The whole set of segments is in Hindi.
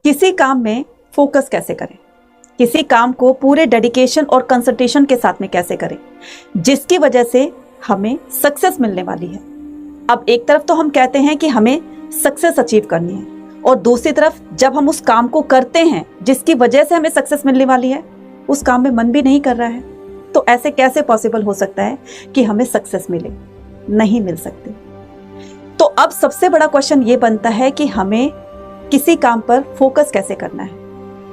किसी काम में फोकस कैसे करें, किसी काम को पूरे डेडिकेशन और कंसंट्रेशन के साथ में कैसे करें जिसकी वजह से हमें सक्सेस मिलने वाली है। अब एक तरफ तो हम कहते हैं कि हमें सक्सेस अचीव करनी है, और दूसरी तरफ जब हम उस काम को करते हैं जिसकी वजह से हमें सक्सेस मिलने वाली है, उस काम में मन भी नहीं कर रहा है, तो ऐसे कैसे पॉसिबल हो सकता है कि हमें सक्सेस मिले? नहीं मिल सकती। तो अब सबसे बड़ा क्वेश्चन ये बनता है कि हमें किसी काम पर फोकस कैसे करना है,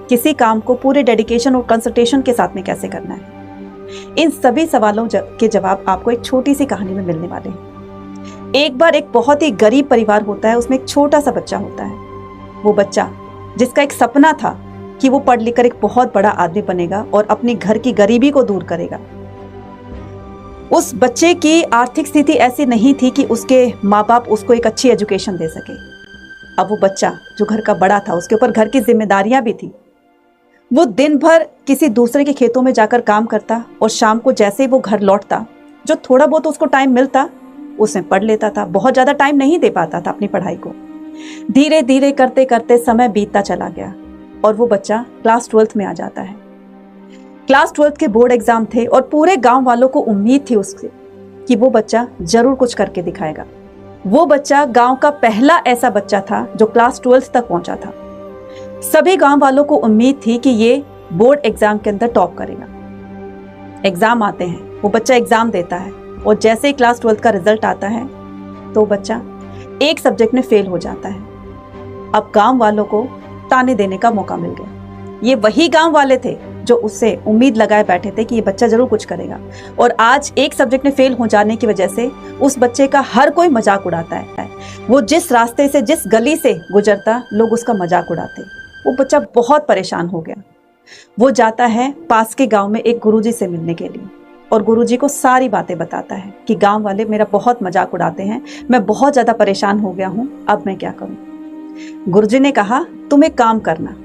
किसी काम को पूरे डेडिकेशन और कंसंट्रेशन के साथ में कैसे करना है। इन सभी सवालों के जवाब आपको एक छोटी सी कहानी में मिलने वाले हैं। एक बार एक बहुत ही गरीब परिवार होता है, उसमें एक छोटा सा बच्चा होता है। वो बच्चा जिसका एक सपना था कि वो पढ़ लिख कर एक बहुत बड़ा आदमी बनेगा और अपनी घर की गरीबी को दूर करेगा। उस बच्चे की आर्थिक स्थिति ऐसी नहीं थी कि उसके माँ बाप उसको एक अच्छी एजुकेशन दे सके। अब वो बच्चा जो घर का बड़ा था, उसके ऊपर घर की जिम्मेदारियां भी थी। वो दिन भर किसी दूसरे के खेतों में जाकर काम करता और शाम को जैसे ही वो घर लौटता, जो थोड़ा बहुत उसको टाइम मिलता उसमें पढ़ लेता था। बहुत ज़्यादा टाइम नहीं दे पाता था अपनी पढ़ाई को। धीरे धीरे करते करते समय बीतता चला गया और वो बच्चा क्लास 12th में आ जाता है। क्लास 12th के बोर्ड एग्जाम थे और पूरे गांव वालों को उम्मीद थी उससे कि वो बच्चा जरूर कुछ करके दिखाएगा। वो बच्चा गांव का पहला ऐसा बच्चा था जो क्लास 12th तक पहुंचा था। सभी गांव वालों को उम्मीद थी कि ये बोर्ड एग्जाम के अंदर टॉप करेगा। एग्जाम आते हैं, वो बच्चा एग्जाम देता है और जैसे ही क्लास 12th का रिजल्ट आता है तो बच्चा एक सब्जेक्ट में फेल हो जाता है। अब गांव वालों को ताने देने का मौका मिल गया। ये वही गांव वाले थे जो उससे उम्मीद लगाए बैठे थे कि ये बच्चा जरूर कुछ करेगा, और आज एक सब्जेक्ट में फेल हो जाने की वजह से उस बच्चे का हर कोई मजाक उड़ाता है। वो जिस रास्ते से, जिस गली से गुजरता, लोग उसका मजाक उड़ाते। वो बच्चा बहुत परेशान हो गया। वो जाता है पास के गांव में एक गुरुजी से मिलने के लिए और गुरुजी को सारी बातें बताता है कि गांव वाले मेरा बहुत मजाक उड़ाते हैं, मैं बहुत ज्यादा परेशान हो गया हूं, अब मैं क्या करूं। गुरुजी ने कहा, तुम एक काम करना,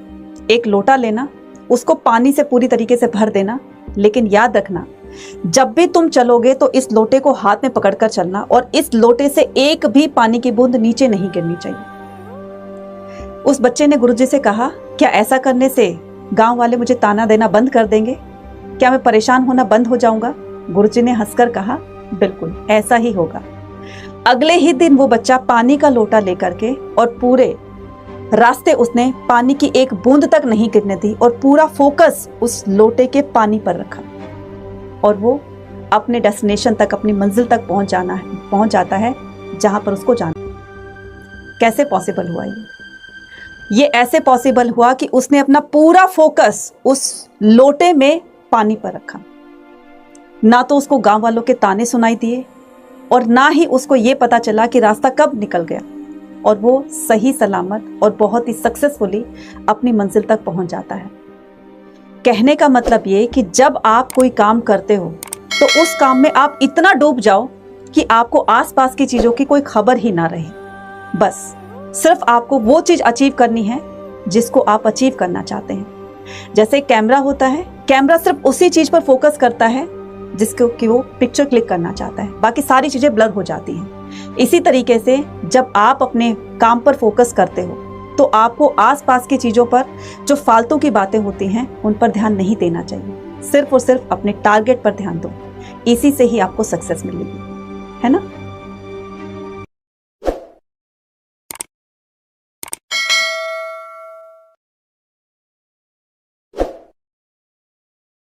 एक लोटा लेना, उसको पानी से पूरी तरीके से भर देना, लेकिन याद रखना जब भी तुम चलोगे तो इस लोटे को हाथ में पकड़कर चलना और इस लोटे से एक भी पानी की बूंद नीचे नहीं गिरनी चाहिए। उस बच्चे ने गुरुजी से कहा, क्या ऐसा करने से गांव वाले मुझे ताना देना बंद कर देंगे? क्या मैं परेशान होना बंद हो जाऊंगा? गुरुजी ने हंसकर कहा, बिल्कुल ऐसा ही होगा। अगले ही दिन वो बच्चा पानी का लोटा लेकर के और पूरे रास्ते उसने पानी की एक बूंद तक नहीं गिरने दी और पूरा फोकस उस लोटे के पानी पर रखा और वो अपने डेस्टिनेशन तक, अपनी मंजिल तक पहुंच जाता है जहां पर उसको जाना। कैसे पॉसिबल हुआ ये ऐसे पॉसिबल हुआ कि उसने अपना पूरा फोकस उस लोटे में पानी पर रखा। ना तो उसको गांव वालों के ताने सुनाई दिए और ना ही उसको ये पता चला कि रास्ता कब निकल गया, और वो सही सलामत और बहुत ही सक्सेसफुली अपनी मंजिल तक पहुंच जाता है। कहने का मतलब ये कि जब आप कोई काम करते हो तो उस काम में आप इतना डूब जाओ कि आपको आसपास की चीजों की कोई खबर ही ना रहे। बस सिर्फ आपको वो चीज अचीव करनी है जिसको आप अचीव करना चाहते हैं। जैसे कैमरा होता है, कैमरा सिर्फ उसी चीज पर फोकस करता है जिसको कि वो पिक्चर क्लिक करना चाहता है, बाकी सारी चीजें ब्लर हो जाती हैं। इसी तरीके से जब आप अपने काम पर फोकस करते हो तो आपको आसपास की चीजों पर जो फालतू की बातें होती हैं उन पर ध्यान नहीं देना चाहिए। सिर्फ और सिर्फ अपने टारगेट पर ध्यान दो, इसी से ही आपको सक्सेस मिलेगी, है ना।